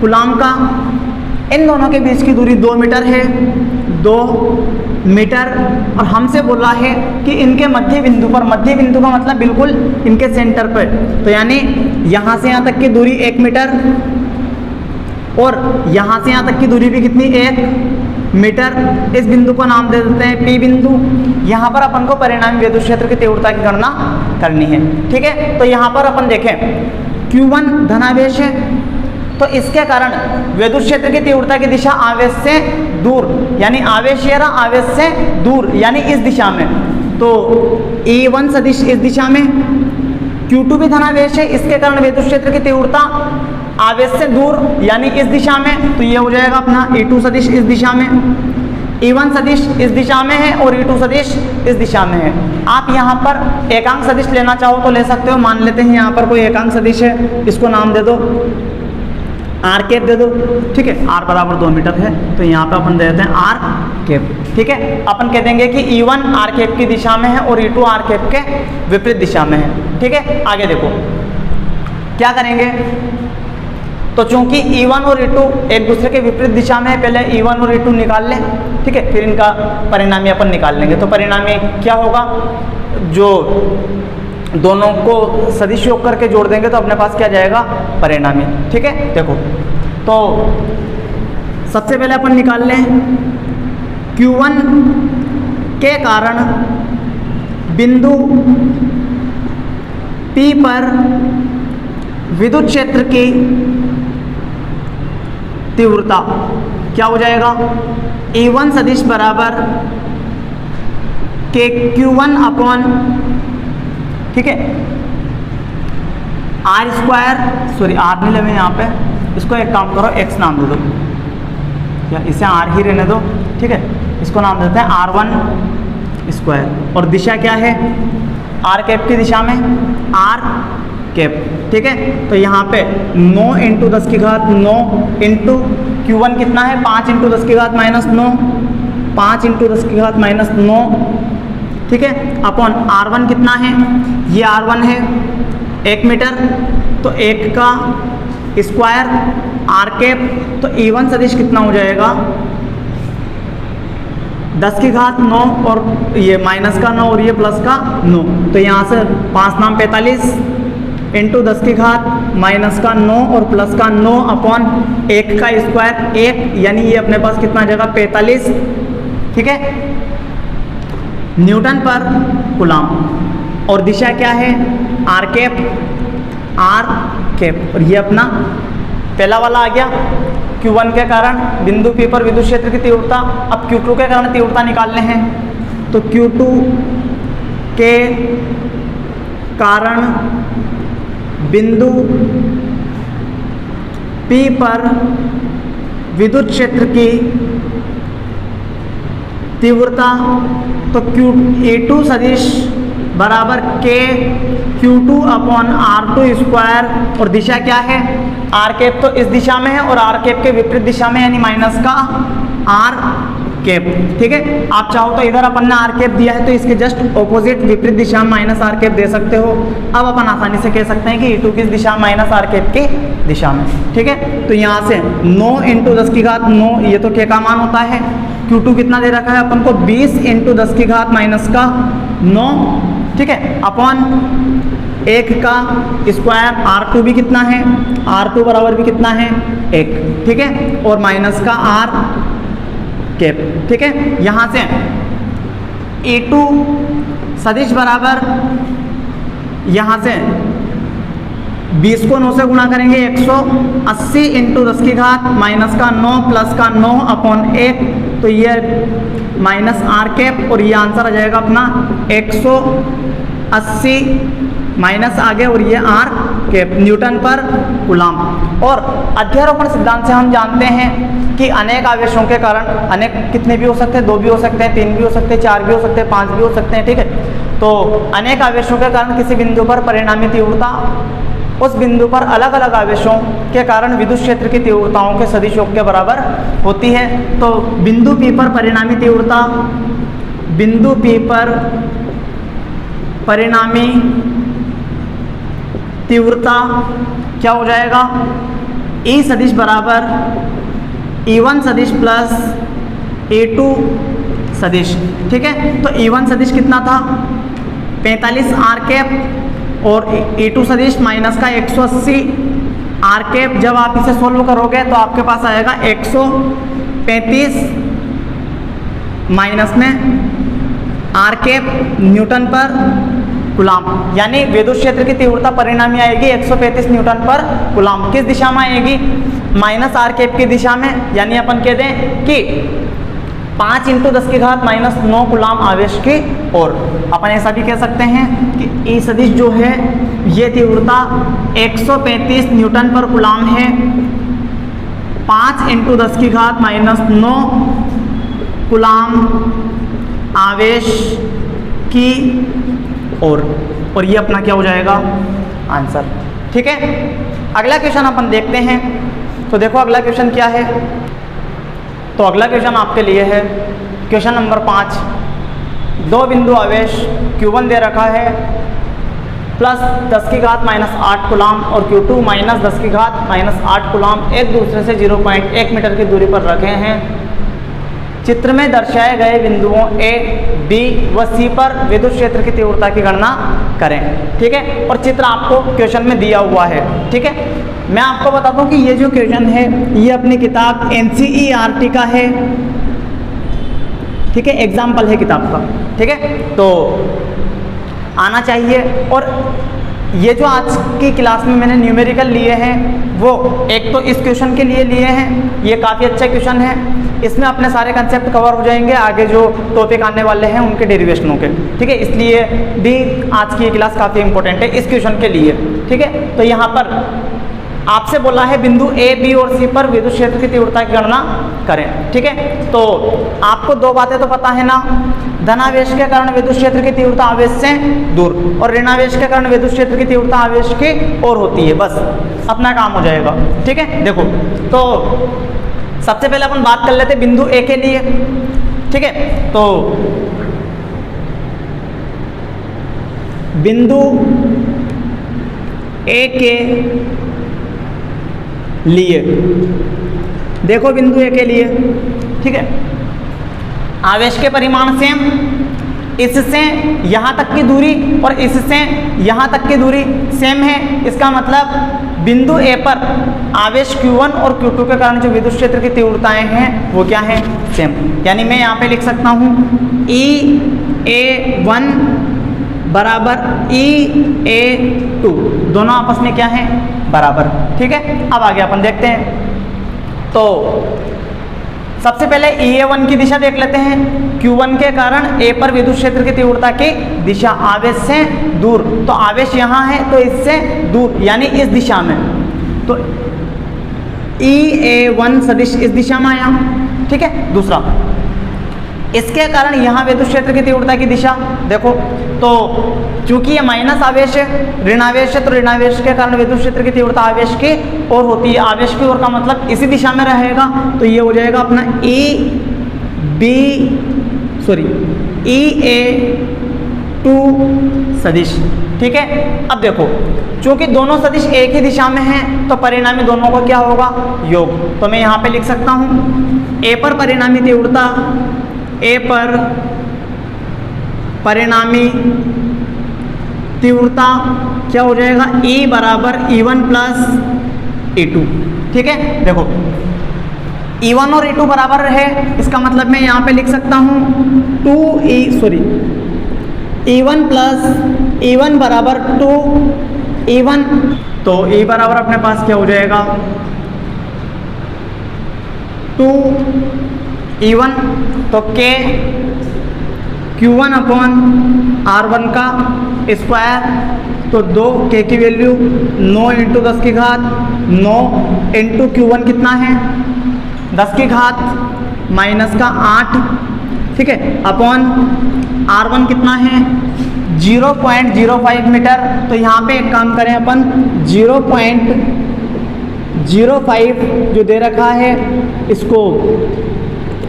कूलम का। इन दोनों के बीच की दूरी 2 मीटर है, 2 मीटर। और हमसे बोला है कि इनके मध्य बिंदु पर, मध्य बिंदु का मतलब बिल्कुल इनके सेंटर पर, तो यानी यहाँ से यहाँ तक की दूरी 1 मीटर और यहाँ से यहाँ तक की दूरी भी कितनी, 1 मीटर। इस बिंदु को नाम दे देते हैं P बिंदु। यहाँ पर अपन को परिणामी विद्युत क्षेत्र की तीव्रता की गणना करनी है। ठीक है, तो यहाँ पर अपन देखें Q1 धनावेश है, तो इसके कारण विद्युत क्षेत्र की तीव्रता की दिशा आवेश से दूर, यानी आवेश ये रहा, आवेश से दूर यानी इस दिशा में, तो E1 सदिश इस दिशा में। Q2 भी धनावेश है, इसके कारण विद्युत क्षेत्र की तीव्रता आवेश से दूर यानी इस दिशा में, तो ये हो जाएगा अपना E2 सदिश इस दिशा में। E1 सदिश इस दिशा में है और E2 सदिश इस दिशा में है। आप यहाँ पर एकांक सदिश लेना चाहो तो ले सकते हो। मान लेते हैं यहाँ पर कोई एकांक सदिश है, इसको नाम दे दो आर कैप दे दो। ठीक है, आर बराबर 2 मीटर है, तो यहाँ पे अपन दे देते हैं आर कैप। ठीक है, अपन कह देंगे कि E1 आर कैप की दिशा में है और E2 आर कैप के विपरीत दिशा में है। ठीक है, आगे देखो क्या करेंगे। तो चूंकि E1 और E2 एक दूसरे के विपरीत दिशा में है, पहले E1 और E2 निकाल लें। ठीक है, फिर इनका परिणामी अपन निकाल लेंगे। तो परिणामी क्या होगा, जो दोनों को सदिश योग करके जोड़ देंगे तो अपने पास क्या जाएगा, परिणामी। ठीक है, देखो तो सबसे पहले अपन निकाल लें Q1 के कारण बिंदु P पर विद्युत क्षेत्र की तीव्रता क्या हो जाएगा, E1 सदिश बराबर के Q1 अपॉन, ठीक है, आर स्क्वायर, सॉरी आर नहीं लेवे यहाँ पे, इसको एक काम करो x नाम दे दो, या इसे आर ही रहने दो। ठीक है, इसको नाम देते हैं R1 स्क्वायर। और दिशा क्या है, आर कैप की दिशा में आर कैप। ठीक है, तो यहाँ पे 9 × 10⁻9 इंटू Q1 कितना है, 5 × 10⁻⁹, 5 × 10⁻⁹। ठीक है, अपॉन R1 कितना है, ये R1 है 1 मीटर, तो 1 का स्क्वायर आर कैप। तो E1 सदिश कितना हो जाएगा, 10⁹9 और ये माइनस का 9 और ये प्लस का 9, तो यहाँ से 5 नाम 45 इंटू 10⁻⁻9 और प्लस का 9 अपॉन 1 का स्क्वायर 1, यानी ये अपने पास कितना जगह 45। ठीक है, न्यूटन पर कूलम। और दिशा क्या है, आर कैप, आर कैप। और ये अपना पहला वाला आ गया, Q1 के कारण बिंदु P पर विद्युत क्षेत्र की तीव्रता। अब Q2 के कारण तीव्रता निकालने हैं, तो Q2 के कारण बिंदु P पर विद्युत क्षेत्र की तीव्रता, तो E2 सदिश बराबर के Q2 अपॉन R2 स्क्वायर। और दिशा क्या है, आर कैप तो इस दिशा में है और आर कैप के विपरीत दिशा में, यानी माइनस का आर कैप। ठीक है, आप चाहो तो इधर अपन ने आर कैप दिया है तो इसके जस्ट ऑपोजिट विपरीत दिशा में माइनस आर कैप दे सकते हो। अब अपन आसानी से कह सकते हैं कि E2 किस दिशा में, माइनस आर कैप की दिशा में। ठीक है, तो यहाँ से 9 × 10⁻9, ये तो के का मान होता है। Q2 कितना दे रखा है अपन को, 20 × 10⁻�9। ठीक है, अपॉन 1 का स्क्वायर, R2 भी कितना है, R2 बराबर भी कितना है 1। ठीक है, और माइनस का आर कैप। ठीक है, यहाँ से E2 सदिश बराबर, यहाँ से 20 को 9 से गुणा करेंगे 180 × 10⁻⁻9 प्लस का 9 अपॉन 1, तो ये माइनस आर कैप। और ये आंसर आ जाएगा अपना 180 माइनस आगे और ये आर कैप, न्यूटन पर कूलम। और अध्यारोपण सिद्धांत से हम जानते हैं कि अनेक आवेशों के कारण, अनेक कितने भी हो सकते हैं, 2 भी हो सकते हैं, 3 भी हो सकते हैं, 4 भी हो सकते हैं, 5 भी हो सकते हैं। ठीक है, तो अनेक आवेशों के कारण किसी बिंदु पर परिणामी तीव्रता उस बिंदु पर अलग अलग आवेशों के कारण विद्युत क्षेत्र की तीव्रताओं के सदिश योग के बराबर होती है। तो बिंदु P पर परिणामी तीव्रता, बिंदु P पर परिणामी तीव्रता क्या हो जाएगा, E सदिश बराबर E1 सदिश प्लस E2 सदिश। ठीक है, तो E1 सदिश कितना था 45 आर कैप और E2 सदिश माइनस का 180 आर कैप। जब आप इसे सोल्व करोगे तो आपके पास आएगा 135 माइनस में आर कैप न्यूटन पर कूलाम, यानी विद्युत क्षेत्र की तीव्रता परिणामी आएगी 135 न्यूटन पर कूलाम। किस दिशा में आएगी, माइनस आर कैप की दिशा में, यानी अपन कह दें कि 5 × 10⁻⁹ कूलाम आवेश की ओर। अपन ऐसा भी कह सकते हैं कि E सदिश जो है ये तीव्रता 135 न्यूटन पर कूलाम है 5 × 10⁻⁹ कूलाम आवेश की ओर, और ये अपना क्या हो जाएगा आंसर। ठीक है, अगला क्वेश्चन अपन देखते हैं। तो देखो अगला क्वेश्चन क्या है, तो अगला क्वेश्चन आपके लिए है क्वेश्चन नंबर 5। दो बिंदु आवेश Q1 दे रखा है प्लस 10⁻⁸ कूलाम और Q2 माइनस 10⁻⁸ कूलाम एक दूसरे से 0.1 मीटर की दूरी पर रखे हैं। चित्र में दर्शाए गए बिंदुओं A, B व C पर विद्युत क्षेत्र की तीव्रता की गणना करें। ठीक है, और चित्र आपको क्वेश्चन में दिया हुआ है। ठीक है, मैं आपको बता दूं कि ये जो क्वेश्चन है ये अपनी किताब NCERT का है। ठीक है, एग्जाम्पल है किताब का। ठीक है, तो आना चाहिए। और ये जो आज की क्लास में मैंने न्यूमेरिकल लिए हैं वो एक तो इस क्वेश्चन के लिए लिए हैं, ये काफ़ी अच्छा क्वेश्चन है, इसमें अपने सारे कंसेप्ट कवर हो जाएंगे आगे जो टॉपिक आने वाले हैं उनके डेरिवेशनों के। ठीक है, इसलिए भी आज की ये क्लास काफ़ी इंपॉर्टेंट है इस क्वेश्चन के लिए। ठीक है, तो यहाँ पर आपसे बोला है बिंदु A, B और C पर विद्युत क्षेत्र की तीव्रता की गणना करें। ठीक है, तो आपको दो बातें तो पता है ना, धनावेश के कारण विद्युत क्षेत्र की तीव्रता आवेश से दूर और ऋणावेश के कारण विद्युत क्षेत्र की तीव्रता आवेश की ओर होती है। बस अपना काम हो जाएगा। ठीक है, देखो तो सबसे पहले अपन बात कर लेते बिंदु A के लिए। ठीक है, तो बिंदु A के लिए देखो, बिंदु A के लिए ठीक है, आवेश के परिमाण सेम, इससे यहाँ तक की दूरी और इससे यहाँ तक की दूरी सेम है। इसका मतलब बिंदु A पर आवेश Q1 और Q2 के कारण जो विद्युत क्षेत्र की तीव्रताएं हैं वो क्या है, सेम। यानी मैं यहाँ पे लिख सकता हूँ EA1 बराबर EA2, दोनों आपस में क्या है, बराबर। ठीक है, अब आगे अपन देखते हैं। तो सबसे पहले EA1 की दिशा देख लेते हैं। Q1 के कारण A पर विद्युत क्षेत्र की तीव्रता की दिशा आवेश से दूर, तो आवेश यहाँ है तो इससे दूर यानी इस दिशा में, तो EA1 सदिश इस दिशा में आया। ठीक है, दूसरा इसके कारण यहाँ विद्युत क्षेत्र की तीव्रता की दिशा देखो, तो चूंकि ये माइनस आवेश है, ऋणावेश है, तो ऋणावेश के कारण विद्युत क्षेत्र की तीव्रता आवेश की ओर होती है। आवेश की ओर का मतलब इसी दिशा में रहेगा, तो ये हो जाएगा अपना EA2 सदिश। ठीक है, अब देखो चूंकि दोनों सदिश एक ही दिशा में हैं तो परिणामी दोनों का क्या होगा, योग। तो मैं यहाँ पे लिख सकता हूँ A पर परिणामी तीव्रता, A पर परिणामी तीव्रता क्या हो जाएगा, E बराबर E1 प्लस E2। ठीक है, देखो E1 और E2 बराबर है, इसका मतलब मैं यहाँ पे लिख सकता हूँ E1 प्लस E1 बराबर 2E1। तो E बराबर अपने पास क्या हो जाएगा, 2E1। तो Q1 अपॉन R1 का स्क्वायर, तो 2 K की वैल्यू 9 × 10⁻9 इंटू Q1 कितना है 10⁻⁻8। ठीक है, अपॉन R1 कितना है 0.05 मीटर। तो यहाँ पे एक काम करें अपन, 0.05 जो दे रखा है इसको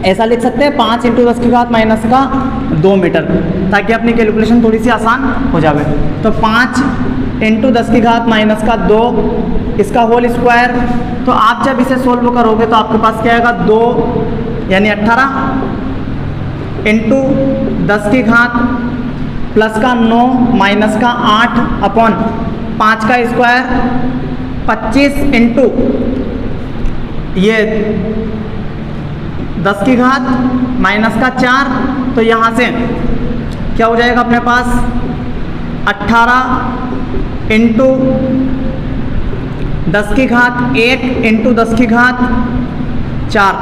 ऐसा लिख सकते हैं 5 × 10⁻² मीटर, ताकि अपनी कैलकुलेशन थोड़ी सी आसान हो जाए। तो 5 × 10⁻² इसका होल स्क्वायर। तो आप जब इसे सोल्व करोगे तो आपके पास क्या आएगा, 2 यानी 18 इंटू 10 की घात प्लस का 9 माइनस का 8 अपॉन 5 का स्क्वायर 25 इंटू ये 10 की घात माइनस का 4। तो यहाँ से क्या हो जाएगा अपने पास, 18 इंटू 10 की घात 1 इंटू 10 की घात 4,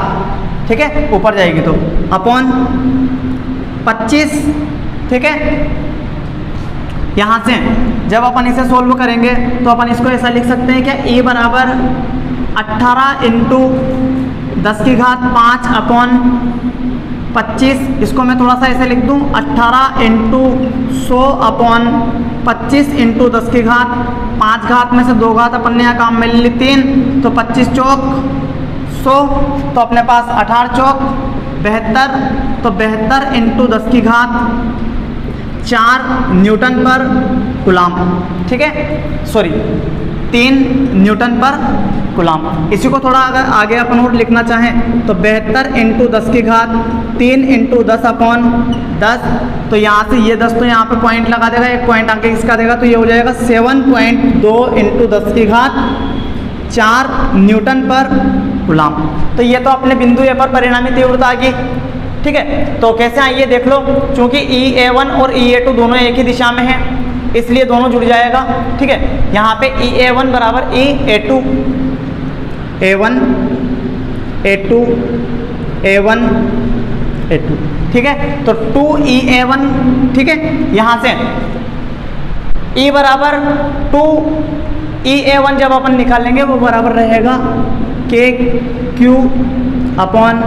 ठीक है, ऊपर जाएगी तो अपॉन 25, ठीक है। यहाँ से जब अपन इसे सोल्व करेंगे तो अपन इसको ऐसा लिख सकते हैं क्या, e बराबर 18 इंटू 10 की घात 5 अपॉन 25। इसको मैं थोड़ा सा ऐसे लिख दूँ, 18 इंटू 100 अपॉन 25 इंटू 10 की घात 5 घात में से 2 घात अपन ने यहाँ काम में ले ली 3, तो 25 चौक 100। तो अपने पास 18 चौक 72, तो 72 इंटू 10 की घात 4 न्यूटन पर कूलाम, ठीक है, सॉरी 3 न्यूटन पर कूलाम। इसी को थोड़ा अगर आगे अपन और लिखना चाहें तो 72 इंटू 10 की घात 3 इंटू 10 अपॉन 10। तो यहाँ से ये 10 तो यहाँ पे पॉइंट लगा देगा, एक पॉइंट आगे इसका देगा, तो ये हो जाएगा 7.2 इंटू 10 की घात 4 न्यूटन पर कूलाम। तो ये तो अपने बिंदु ए पर परिणामी तीव्रता आ गई, ठीक है। तो कैसे आइए देख लो, चूंकि EA1 और EA2 दोनों एक ही दिशा में हैं इसलिए दोनों जुड़ जाएगा, ठीक है। यहाँ पे EA1 बराबर EA2, A1 A2 A1 A2, ठीक है। तो 2EA1, ठीक है। यहाँ से E बराबर 2EA1 जब अपन निकालेंगे वो बराबर रहेगा KQ अपॉन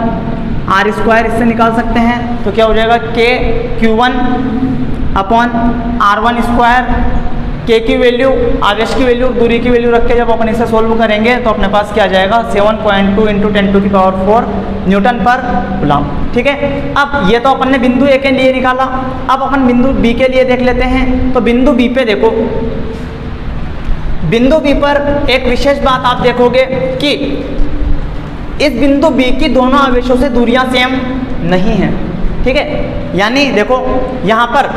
R स्क्वायर, इससे निकाल सकते हैं। तो क्या हो जाएगा, KQ1 upon R1 square. K की वैल्यू, आवेश की वैल्यू, दूरी की वैल्यू रख के जब अपन इसे सोल्व करेंगे तो अपने पास क्या आ जाएगा, 7.2 इंटू 10⁴ न्यूटन पर कूलाम, ठीक है। अब ये तो अपन ने बिंदु ए के लिए निकाला, अब अपन बिंदु बी के लिए देख लेते हैं। तो बिंदु बी पे देखो, बिंदु बी पर एक विशेष बात आप देखोगे कि इस बिंदु बी की दोनों आवेशों से दूरियां सेम नहीं हैं, ठीक है। यानी देखो यहाँ पर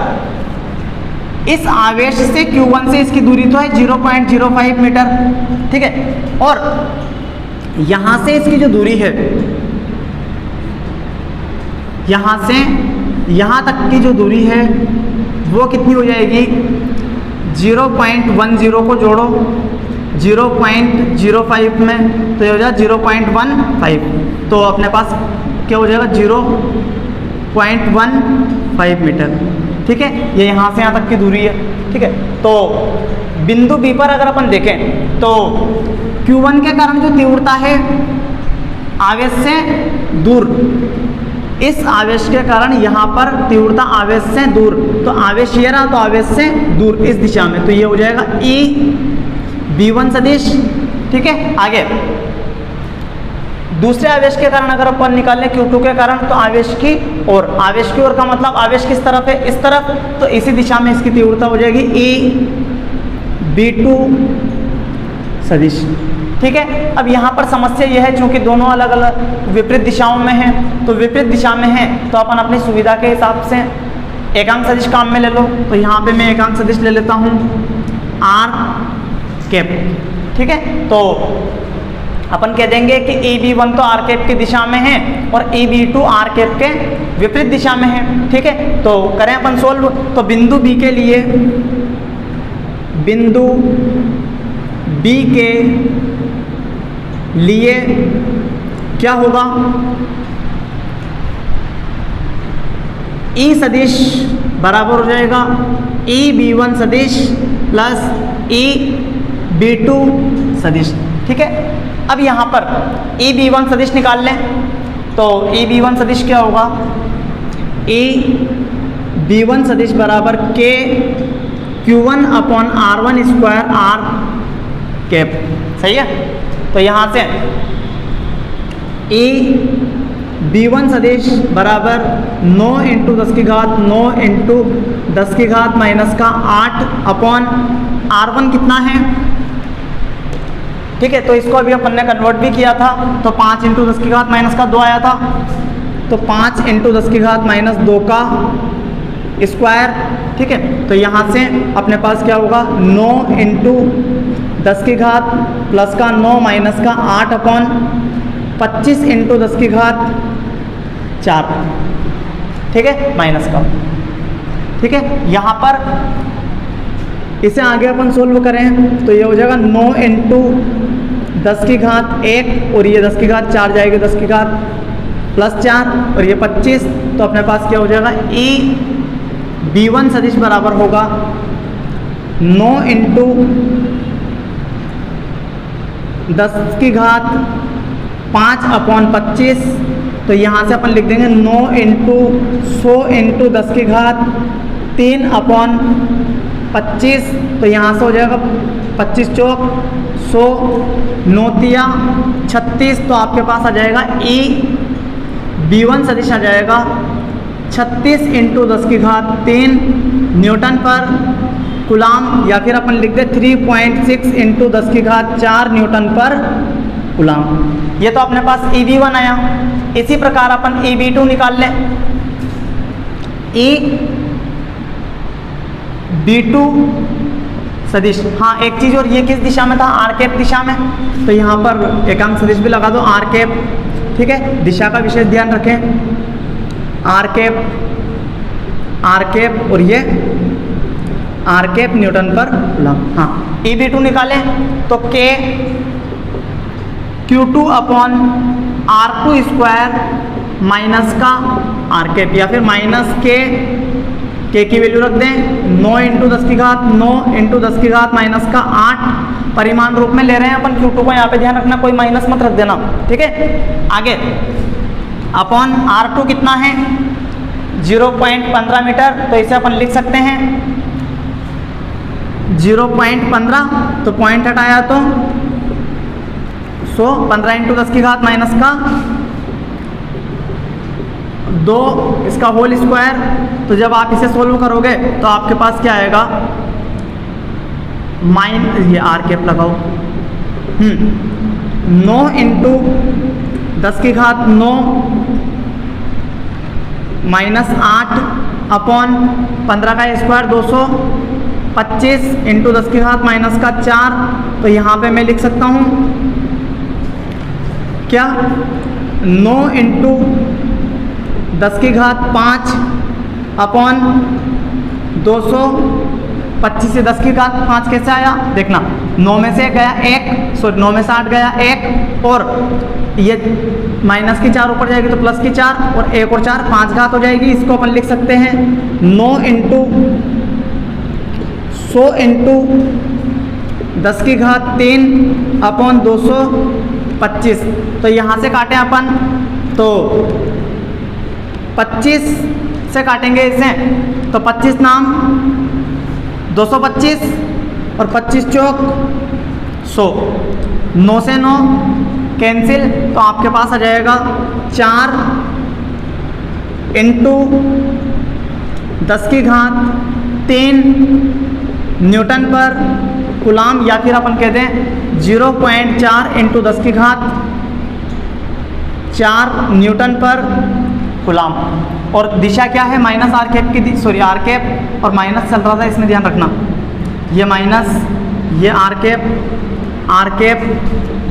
इस आवेश से Q1 से इसकी दूरी तो है 0.05 मीटर, ठीक है। और यहाँ से इसकी जो दूरी है, यहाँ से यहाँ तक की जो दूरी है वो कितनी हो जाएगी, 0.10 को जोड़ो 0.05 में तो ये हो जाएगा 0.15। तो अपने पास क्या हो जाएगा, 0.15 मीटर, ठीक है। ये यहाँ से यहाँ तक की दूरी है, ठीक है। तो बिंदु बी पर अगर अपन देखें तो Q1 के कारण जो तीव्रता है आवेश से दूर, इस आवेश के कारण यहाँ पर तीव्रता आवेश से दूर, तो आवेश ये रहा, तो आवेश से दूर इस दिशा में, तो ये हो जाएगा EB1 सदिश, ठीक है। आगे दूसरे आवेश के कारण अगर अपन निकाल लें Q2 के कारण, तो आवेश की ओर, आवेश की ओर का मतलब आवेश किस तरफ है, इस तरफ, तो इसी दिशा में इसकी तीव्रता हो जाएगी EB2 सदिश, ठीक है। अब यहाँ पर समस्या यह है, चूंकि दोनों अलग अलग विपरीत दिशाओं में हैं, तो विपरीत दिशा में है तो अपन अपनी सुविधा के हिसाब से एकांक सदिश काम में ले लो। तो यहाँ पे मैं एकांक सदिश ले लेता हूँ R कैप, ठीक है। तो अपन कह देंगे कि EB1 तो R कैप की दिशा में है और EB2 R कैप के विपरीत दिशा में है, ठीक है। तो करें अपन सोल्व। तो बिंदु B के लिए, बिंदु B के लिए क्या होगा, E सदिश बराबर हो जाएगा EB1 सदिश प्लस EB2 सदिश, ठीक है। अब यहाँ पर EB1 सदिश निकाल लें, तो EB1 सदिश क्या होगा, B1 सदिश बराबर K Q1 upon R1 square R cap. सही है। तो यहाँ से E B1 सदिश बराबर 9 इंटू 10 की घात 9 इंटू 10 की घात माइनस का 8 अपॉन R1 कितना है, ठीक है। तो इसको अभी अपन ने कन्वर्ट भी किया था, तो 5 इंटू 10 की घात माइनस का 2 आया था, तो 5 इंटू 10 की घात माइनस 2 का स्क्वायर, ठीक है। तो यहाँ से अपने पास क्या होगा 9 इंटू 10 की घात प्लस का 9 माइनस का 8 अपॉन 25 इंटू 10 की घात 4, ठीक है, माइनस का, ठीक है। यहाँ पर इसे आगे अपन सोल्व करें तो ये हो जाएगा 9 इंटू 10 की घात 1 और ये 10 की घात 4 जाएगी 10 की घात प्लस 4 और ये 25। तो अपने पास क्या हो जाएगा E B1 सदिश बराबर होगा 9 इंटू 10 की घात 5 अपॉन 25। तो यहाँ से अपन लिख देंगे 9 इंटू 100 इंटू 10 की घात 3 अपॉन 25। तो यहाँ से हो जाएगा 25 चौक 100 9 36। तो आपके पास आ जाएगा E B1 सदिश आ जाएगा 36 इंटू 10 की घात 3 न्यूटन पर कूलाम, या फिर अपन लिख दे 3.6 इंटू 10 की घात 4 न्यूटन पर कूलाम। ये तो अपने पास EB1 आया। इसी प्रकार अपन EB2 निकाल लें। EB2 सदिश, हाँ एक चीज़ और, ये किस दिशा में था, आर कैप दिशा में। तो यहाँ पर एकांक सदिश भी लगा दो आर कैप, ठीक है। दिशा का विशेष ध्यान रखें, आर कैप और ये आर कैप न्यूटन पर कूलम। हाँ EB2 निकालें तो K Q2 upon R2 square minus का आर कैप, या फिर माइनस K की वैल्यू रख दें 9 इंटू 10 की घात 9 इंटू 10 की घात माइनस का 8 परिमाण रूप में ले रहे हैं अपन Q2 को, यहाँ पे ध्यान रखना कोई माइनस मत रख देना, ठीक है। आगे अपॉन R2 कितना है 0.15 मीटर, तो इसे अपन लिख सकते हैं 0.15, तो पॉइंट हटाया तो 100 15 इंटू 10 की घात माइनस का 2 इसका होल स्क्वायर। तो जब आप इसे सोल्व करोगे तो आपके पास क्या आएगा ये आर कैप लगाओ 9 इंटू 10 की घात 9 माइनस 8 अपॉन 15 का स्क्वायर 225 इंटू 10 की घात माइनस का 4। तो यहाँ पे मैं लिख सकता हूँ क्या 9 इंटू 10 की घात 5 अपॉन 225 से 10 की घात 5 कैसे आया देखना, 9 में से गया 1, सॉरी 9 में से 8 गया 1, और ये माइनस की 4 ऊपर जाएगी तो प्लस की 4, और 1 और 4 5 घात हो जाएगी। इसको अपन लिख सकते हैं 9 इंटू 100 इंटू 10 की घात 3 अपॉन 225। तो यहाँ से काटें अपन तो 25 से काटेंगे इसे, तो 25 नाम 225 और 25 चौक 100, 9 से 9 कैंसिल, तो आपके पास आ जाएगा 4 इंटू 10 की घात 3 न्यूटन पर कूलाम, या फिर अपन कहते हैं 0.4 इंटू 10 की घात 4 न्यूटन पर कूलाम। और दिशा क्या है माइनस आर कैप की, सॉरी आर कैप और माइनस चल रहा था, इसमें ध्यान रखना, ये माइनस ये आर कैप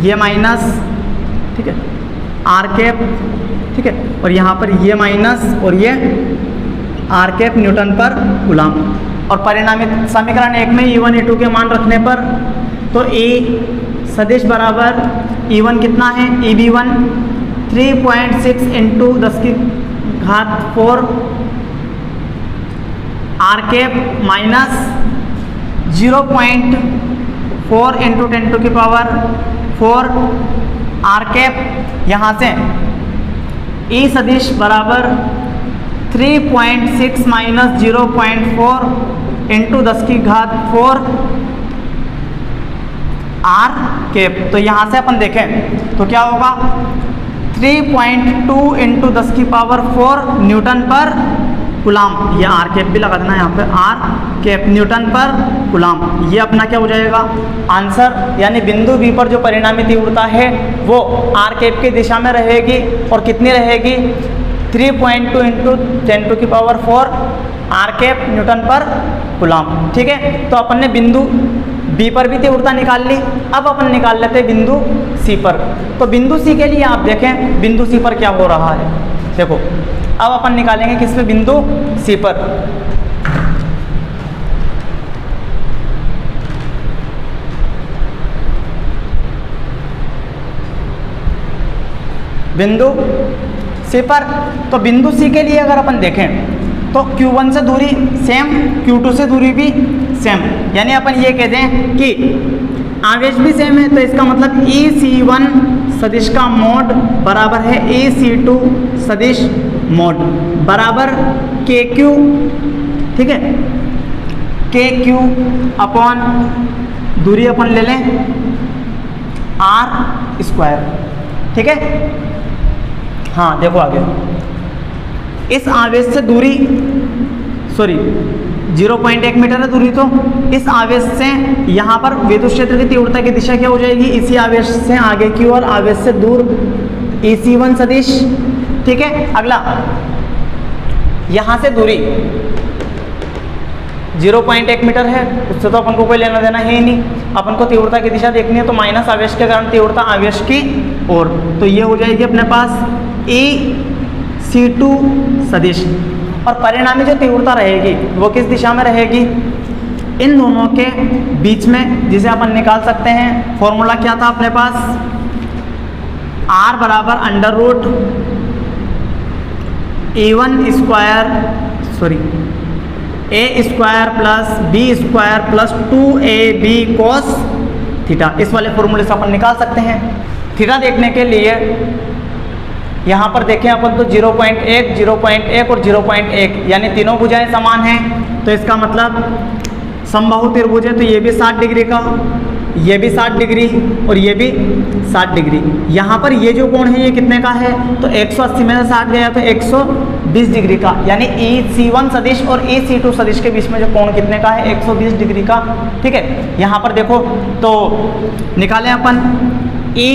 ये माइनस, ठीक है, आर कैप, ठीक है, और यहाँ पर ये माइनस और ये आर कैप न्यूटन पर कूलाम। और परिणामित समीकरण 1 में E1 E2 के मान रखने पर तो E सदिश बराबर E1 कितना है EB1 3.6 इंटू 10 की घात 4 R cap minus 0.4 into 10 to की पावर 4 आर कैप। यहाँ से E सदिश बराबर 3.6 माइनस 0.4 इंटू 10 की घात 4 आर कैप। तो यहाँ से अपन देखें तो क्या होगा, 3.2 इंटू 10 की पावर 4 न्यूटन पर कुलाम। ये आर कैप भी लगा देना यहाँ पे, आर कैप न्यूटन पर कुलाम। ये अपना क्या हो जाएगा आंसर, यानी बिंदु बी पर जो परिणामी तीव्रता है वो आर कैप की दिशा में रहेगी और कितनी रहेगी 3.2 इंटू 10 टू की पावर 4 आर कैप न्यूटन पर कुलाम। ठीक है, तो अपन ने बिंदु बी पर भी तीव्रता निकाल ली। अब अपन निकाल लेते हैं बिंदु सी पर। तो बिंदु सी के लिए आप देखें बिंदु सी पर क्या हो रहा है। देखो अब अपन निकालेंगे किस पे, बिंदु सी पर। बिंदु सी पर, तो बिंदु सी के लिए अगर अपन देखें तो Q1 से दूरी सेम, Q2 से दूरी भी सेम, यानी अपन ये कह दें कि आवेश भी सेम है। तो इसका मतलब EC1 सदिश का मोड बराबर है EC2 सदिश मोड बराबर KQ। ठीक है, KQ अपॉन दूरी अपन ले लें R स्क्वायर। ठीक है, हाँ देखो आगे, इस आवेश से दूरी 0.1 मीटर है दूरी। तो इस आवेश से यहाँ पर विद्युत क्षेत्र की तीव्रता की दिशा क्या हो जाएगी, इसी आवेश से आगे की ओर आवेश से दूर EC1 सदिश। ठीक है, अगला यहाँ से दूरी 0.1 मीटर है, उससे तो अपन को कोई लेना देना है ही नहीं। अपन को तीव्रता की दिशा देखनी है तो माइनस आवेश के कारण तीव्रता आवेश की ओर, तो ये हो जाएगी अपने पास EC2 सदिश। और परिणामी जो तीव्रता रहेगी वो किस दिशा में रहेगी, इन दोनों के बीच में, जिसे अपन निकाल सकते हैं। फॉर्मूला क्या था अपने पास, R बराबर under root A1 square A square plus B square plus 2AB cos theta. इस वाले फॉर्मूले से अपन निकाल सकते हैं। थीटा देखने के लिए यहाँ पर देखें अपन तो 0.1, 0.1 और 0.1 यानी तीनों भुजाएं समान हैं। तो इसका मतलब समबाहु त्रिभुज है, तो ये भी 60 डिग्री का, ये भी 60 डिग्री और ये भी 60 डिग्री। यहाँ पर ये जो कोण है ये कितने का है, तो 180 में से 60 गया तो 120 डिग्री का, यानी EC1 सदिश और EC2 सदिश के बीच में जो कोण कितने का है, 120 डिग्री का। ठीक है, यहाँ पर देखो तो निकालें अपन E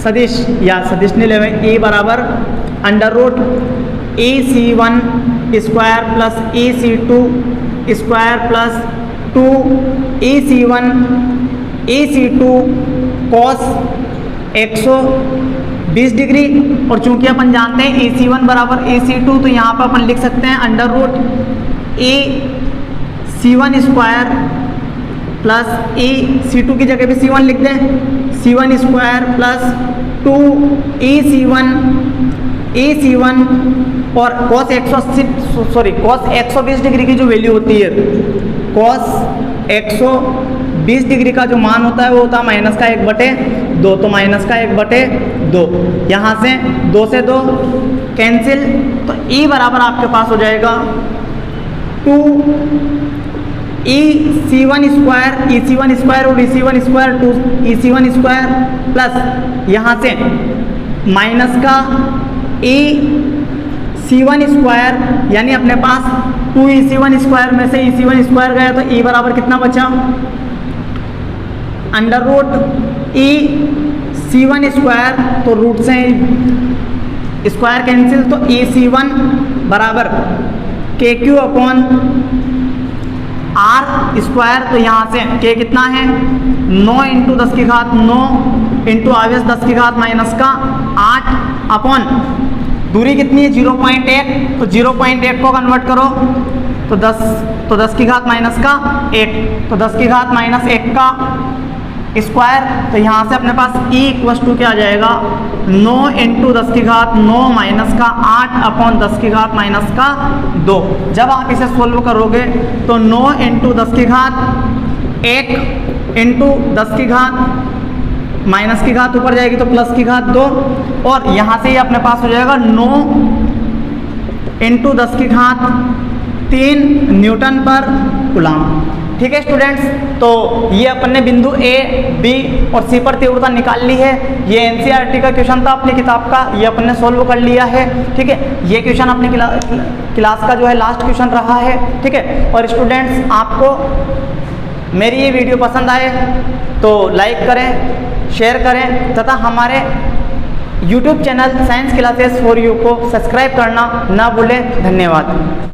सदिश या सदिश नहीं लेवे, E बराबर under root EC1 square plus EC2 square plus 2 EC2 cos 120 degree. और चूंकि अपन जानते हैं EC1 बराबर EC2, तो यहाँ पर अपन लिख सकते हैं under root EC1 square plus EC2 की जगह भी C1 लिख दें, C1 स्क्वायर प्लस 2 EC1 और cos 120 डिग्री की जो वैल्यू होती है, cos 120 डिग्री का जो मान होता है वो होता है माइनस का 1/2। तो माइनस का 1/2, यहाँ से 2 से 2 कैंसिल, तो E बराबर आपके पास हो जाएगा 2 EC1 स्क्वायर और EC1 square 2 EC1 square plus यहाँ से माइनस का EC1 स्क्वायर, यानी अपने पास 2 EC1 स्क्वायर में से EC1 स्क्वायर गया तो E बराबर कितना बचा, अंडर रूट EC1 स्क्वायर, तो रूट से स्क्वायर कैंसिल, तो EC1 बराबर KQ अपॉन R स्क्वायर। तो यहाँ से K कितना है 9 इंटू 10 की घात 9 इंटू आवेश 10 की घात माइनस का 8 अपॉन दूरी कितनी है 0.1, तो 0.1 को कन्वर्ट करो तो 10 की घात माइनस का 1, तो 10 की घात माइनस 1 का स्क्वायर। तो यहाँ से अपने पास E इक्वस टू क्या आ जाएगा 9 इंटू 10 की घात 9 माइनस का 8 अपॉन 10 की घात माइनस का 2। जब आप इसे सोल्व करोगे तो 9 इंटू 10 की घात 1 इंटू 10 की घात माइनस की घात ऊपर जाएगी तो प्लस की घात 2, और यहाँ से ये अपने पास हो जाएगा 9 इंटू 10 की घात 3 न्यूटन पर कूलम। ठीक है स्टूडेंट्स, तो ये अपन ने बिंदु ए, बी और सी पर तीव्रता निकाल ली है। ये एनसीईआरटी का क्वेश्चन था अपनी किताब का, ये अपन ने सोल्व कर लिया है। ठीक है, ये क्वेश्चन अपने क्लास का जो है लास्ट क्वेश्चन रहा है। ठीक है, और स्टूडेंट्स आपको मेरी ये वीडियो पसंद आए तो लाइक करें, शेयर करें तथा हमारे YouTube channel science classes for you को सब्सक्राइब करना ना भूलें। धन्यवाद।